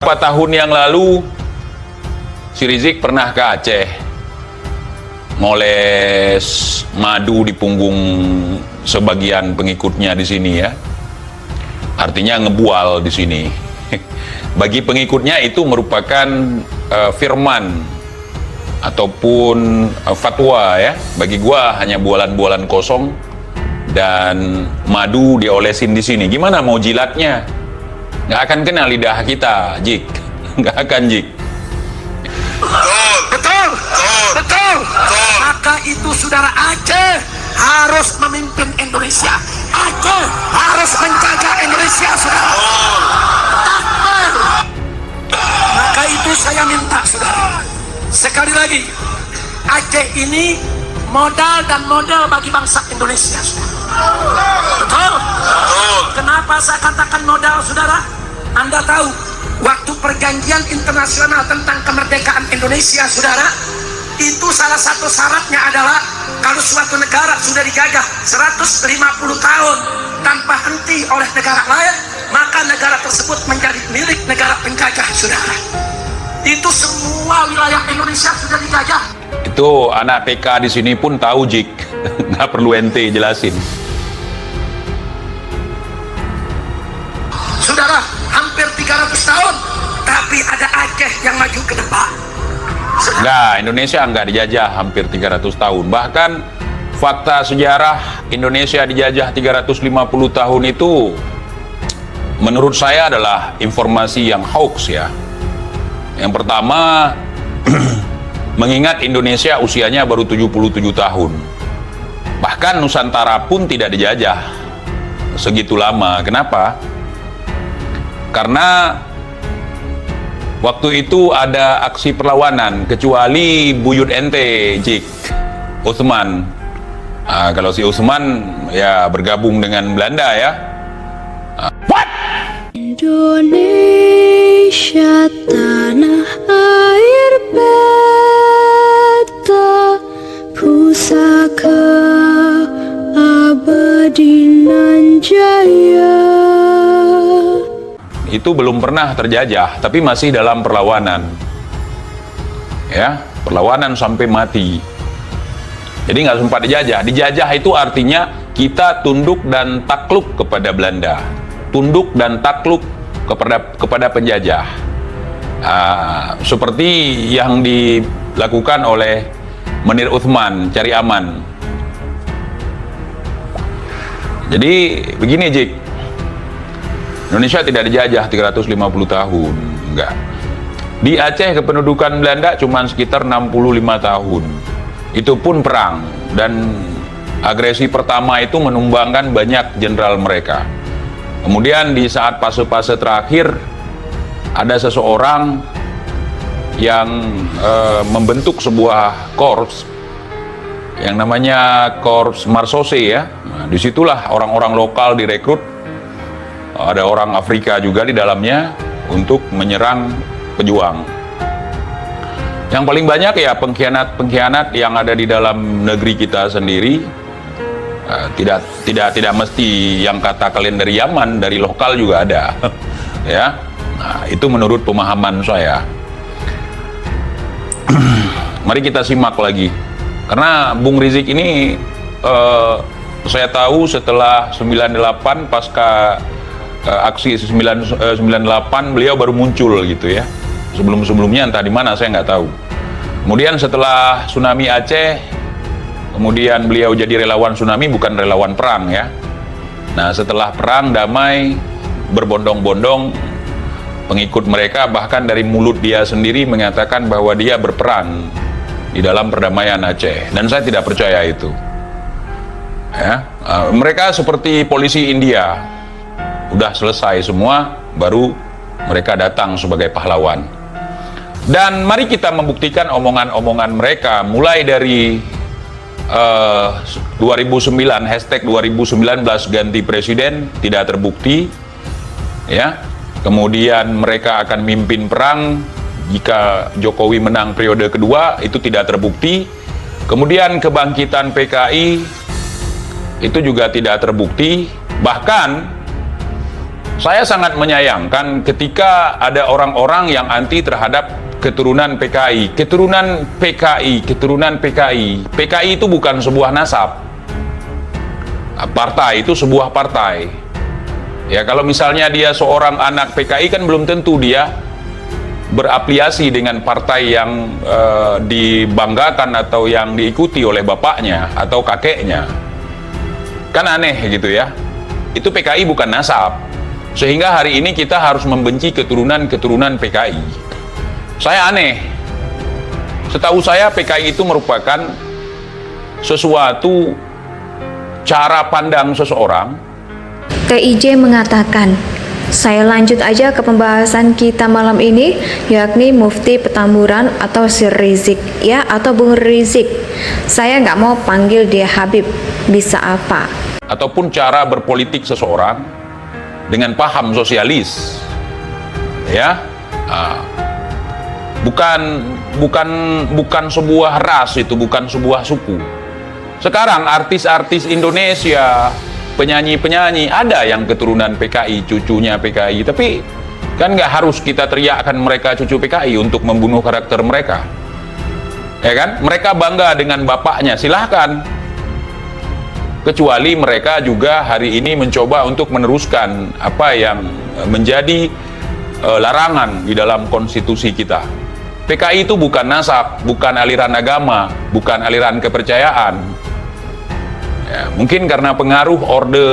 Beberapa tahun yang lalu, si Rizik pernah ke Aceh, ngoles madu di punggung sebagian pengikutnya di sini ya. Artinya ngebual di sini. Bagi pengikutnya itu merupakan firman ataupun fatwa ya. Bagi gua hanya bualan-bualan kosong dan madu diolesin di sini. Gimana mau jilatnya? Nggak akan kena lidah kita, Jik. Nggak akan, Jik. Betul. Maka itu saudara Aceh harus memimpin Indonesia. Aceh harus menjaga Indonesia, saudara. Takbir. Maka itu saya minta, saudara. Sekali lagi, Aceh ini modal dan model bagi bangsa Indonesia, saudara. Betul. Kenapa saya katakan modal, saudara? Anda tahu, waktu perjanjian internasional tentang kemerdekaan Indonesia, saudara, itu salah satu syaratnya adalah kalau suatu negara sudah dijajah 150 tahun tanpa henti oleh negara lain, maka negara tersebut menjadi milik negara penjajah, saudara. Itu semua wilayah Indonesia sudah dijajah. Itu anak TK di sini pun tahu, Jik. Nggak perlu ente jelasin. Saudara, hampir 300 tahun, tapi ada Aceh yang maju ke depan. Enggak, Indonesia enggak dijajah hampir 300 tahun. Bahkan fakta sejarah Indonesia dijajah 350 tahun itu menurut saya adalah informasi yang hoax ya. Yang pertama, mengingat Indonesia usianya baru 77 tahun. Bahkan Nusantara pun tidak dijajah segitu lama. Kenapa? Karena waktu itu ada aksi perlawanan, kecuali buyut ente, Jik, Utsman. Kalau si Utsman ya bergabung dengan Belanda ya. What? Indonesia tanah air beta, pusaka abadi nan jaya. Itu belum pernah terjajah, tapi masih dalam perlawanan. Ya, perlawanan sampai mati. Jadi nggak sempat dijajah. Dijajah itu artinya kita tunduk dan takluk kepada Belanda. Tunduk dan takluk kepada penjajah. Seperti yang dilakukan oleh Menir Utsman, cari aman. Jadi begini, Jik. Indonesia tidak dijajah 350 tahun, enggak. Di Aceh kependudukan Belanda cuma sekitar 65 tahun. Itu pun perang, dan agresi pertama itu menumbangkan banyak jenderal mereka. Kemudian di saat fase-fase terakhir, ada seseorang yang membentuk sebuah korps yang namanya Korps Marsose ya. Nah, disitulah orang-orang lokal direkrut. Ada orang Afrika juga di dalamnya untuk menyerang pejuang. Yang paling banyak ya pengkhianat-pengkhianat yang ada di dalam negeri kita sendiri. Tidak mesti yang kata kalian dari Yaman, dari lokal juga ada. Ya, nah, itu menurut pemahaman saya. Mari kita simak lagi, karena Bung Rizik ini saya tahu setelah 98 pasca aksi 98 beliau baru muncul gitu ya. Sebelum-sebelumnya entah di mana saya nggak tahu. Kemudian setelah tsunami Aceh, kemudian beliau jadi relawan tsunami, bukan relawan perang ya. Nah, setelah perang damai berbondong-bondong pengikut mereka, bahkan dari mulut dia sendiri mengatakan bahwa dia berperan di dalam perdamaian Aceh, dan saya tidak percaya itu. Ya, mereka seperti polisi India. Udah selesai semua, baru mereka datang sebagai pahlawan. Dan mari kita membuktikan omongan-omongan mereka, mulai dari 2009, hashtag 2019 ganti presiden, tidak terbukti. Ya, kemudian mereka akan mimpin perang jika Jokowi menang periode kedua, itu tidak terbukti. Kemudian kebangkitan PKI, itu juga tidak terbukti. Bahkan Saya sangat menyayangkan ketika ada orang-orang yang anti terhadap keturunan PKI. Keturunan PKI, keturunan PKI. PKI itu bukan sebuah nasab. Partai itu sebuah partai. Ya, kalau misalnya dia seorang anak PKI kan belum tentu dia berafiliasi dengan partai yang dibanggakan atau yang diikuti oleh bapaknya atau kakeknya. Kan aneh gitu ya. Itu PKI bukan nasab. Sehingga hari ini kita harus membenci keturunan-keturunan PKI. Saya aneh. Setahu saya PKI itu merupakan sesuatu cara pandang seseorang. KIJ mengatakan, saya lanjut aja ke pembahasan kita malam ini, yakni Mufti Petamburan atau Sir Rizik, ya, atau Bung Rizik. Saya nggak mau panggil dia Habib, bisa apa? Ataupun cara berpolitik seseorang dengan paham sosialis, ya, bukan sebuah ras, itu bukan sebuah suku. Sekarang artis-artis Indonesia, penyanyi-penyanyi ada yang keturunan PKI, cucunya PKI, tapi kan nggak harus kita teriakkan mereka cucu PKI untuk membunuh karakter mereka, ya kan? Mereka bangga dengan bapaknya, silahkan. Kecuali mereka juga hari ini mencoba untuk meneruskan apa yang menjadi larangan di dalam konstitusi kita. PKI itu bukan nasab, bukan aliran agama, bukan aliran kepercayaan. Ya, mungkin karena pengaruh Orde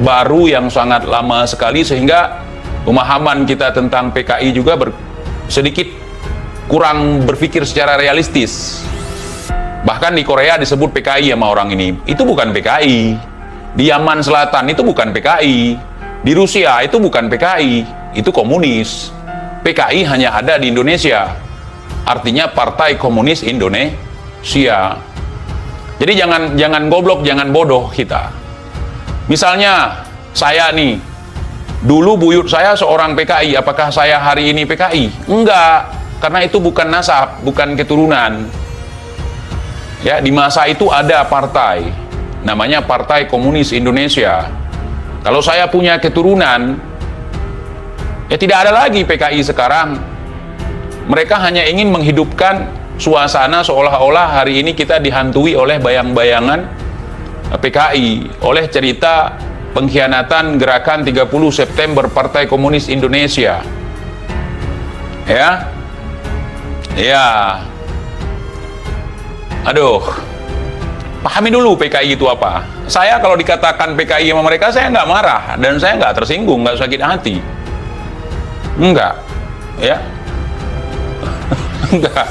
Baru yang sangat lama sekali sehingga pemahaman kita tentang PKI juga sedikit kurang berpikir secara realistis. Bahkan di Korea disebut PKI sama orang ini. Itu bukan PKI. Di Yaman Selatan itu bukan PKI. Di Rusia itu bukan PKI. Itu komunis. PKI hanya ada di Indonesia. Artinya Partai Komunis Indonesia. Jadi jangan goblok, jangan bodoh kita. Misalnya saya nih, dulu buyut saya seorang PKI. Apakah saya hari ini PKI? Enggak. Karena itu bukan nasab, bukan keturunan. Ya, di masa itu ada partai, namanya Partai Komunis Indonesia. Kalau saya punya keturunan, ya tidak ada lagi PKI sekarang. Mereka hanya ingin menghidupkan suasana seolah-olah hari ini kita dihantui oleh bayang-bayangan PKI, oleh cerita pengkhianatan gerakan 30 September Partai Komunis Indonesia. Ya. Aduh, pahami dulu PKI itu apa. Saya kalau dikatakan PKI sama mereka, saya nggak marah dan saya nggak tersinggung, nggak sakit hati. Enggak, ya, enggak.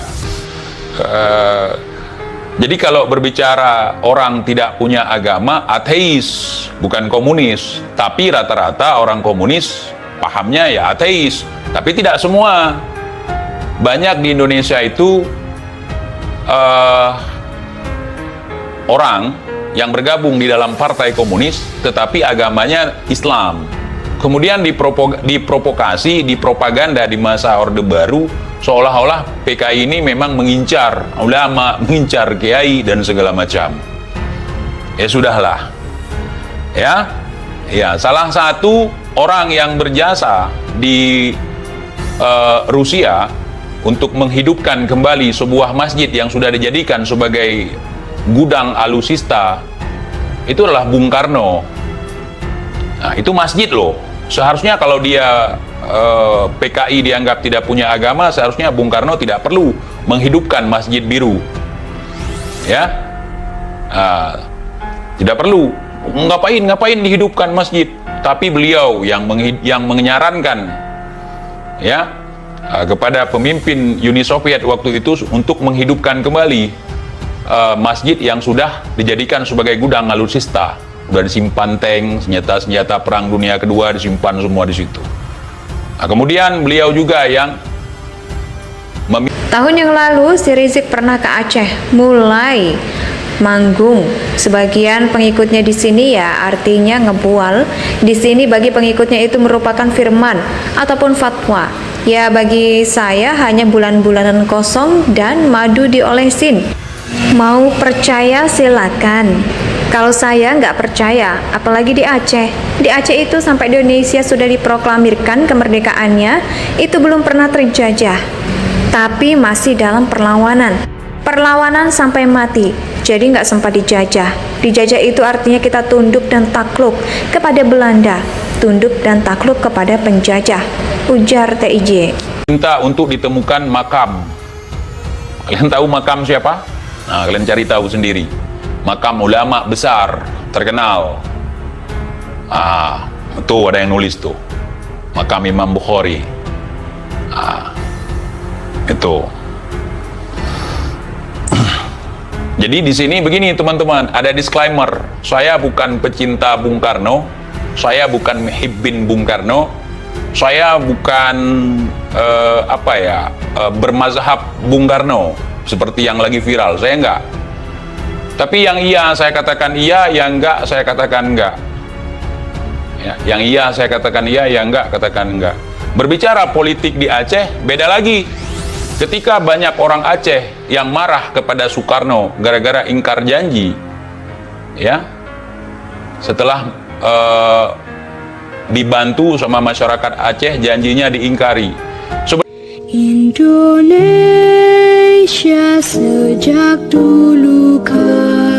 Jadi kalau berbicara orang tidak punya agama, ateis, bukan komunis. Tapi rata-rata orang komunis pahamnya ya ateis. Tapi tidak semua. Banyak di Indonesia itu orang yang bergabung di dalam partai komunis tetapi agamanya Islam, kemudian diprovokasi, dipropaganda di masa Orde Baru seolah-olah PKI ini memang mengincar ulama, mengincar kiai dan segala macam. Ya sudahlah, ya salah satu orang yang berjasa di Rusia untuk menghidupkan kembali sebuah masjid yang sudah dijadikan sebagai gudang alusista, itu adalah Bung Karno. Nah, itu masjid loh. Seharusnya kalau dia PKI dianggap tidak punya agama, seharusnya Bung Karno tidak perlu menghidupkan Masjid Biru. Ya, tidak perlu. Ngapain dihidupkan masjid? Tapi beliau yang menyarankan, ya, kepada pemimpin Uni Soviet waktu itu untuk menghidupkan kembali masjid yang sudah dijadikan sebagai gudang alutsista. Sudah disimpan tank, senjata-senjata perang dunia kedua disimpan semua di situ. Nah, kemudian beliau juga yang tahun yang lalu si Rizik pernah ke Aceh, mulai manggung. Sebagian pengikutnya di sini ya artinya ngebual. Di sini bagi pengikutnya itu merupakan firman ataupun fatwa. Ya bagi saya hanya bulan-bulanan kosong dan madu diolesin. Mau percaya silakan. Kalau saya nggak percaya, apalagi di Aceh. Di Aceh itu sampai Indonesia sudah diproklamirkan kemerdekaannya, itu belum pernah terjajah. Tapi masih dalam perlawanan. Perlawanan sampai mati, jadi nggak sempat dijajah. Dijajah itu artinya kita tunduk dan takluk kepada Belanda, tunduk dan takluk kepada penjajah, ujar TIJ. Minta untuk ditemukan makam. Kalian tahu makam siapa? Nah, kalian cari tahu sendiri. Makam ulama besar, terkenal. Tuh ada yang nulis tuh. Makam Imam Bukhari. Itu. Jadi di sini begini teman-teman, ada disclaimer. Saya bukan pecinta Bung Karno. Saya bukan muhibbin Bung Karno. Saya bukan bermazhab Bung Karno seperti yang lagi viral. Saya enggak. Tapi yang iya saya katakan iya, yang enggak saya katakan enggak. Ya, yang iya saya katakan iya, yang enggak katakan enggak. Berbicara politik di Aceh beda lagi. Ketika banyak orang Aceh yang marah kepada Soekarno gara-gara ingkar janji, ya, setelah dibantu sama masyarakat Aceh, janjinya diingkari. Indonesia sejak dulu kala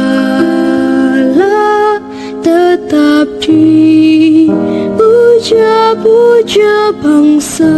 tetap dipuja-puja bangsa.